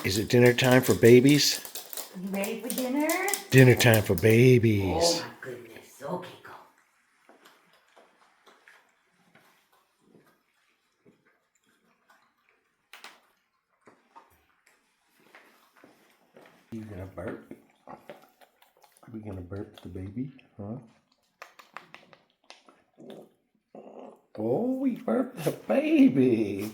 Is it dinner time for babies? You ready for dinner? Dinner time for babies. Oh my goodness. Okay, go. You gonna burp? Are we gonna burp the baby? Huh? Oh, we burped the baby.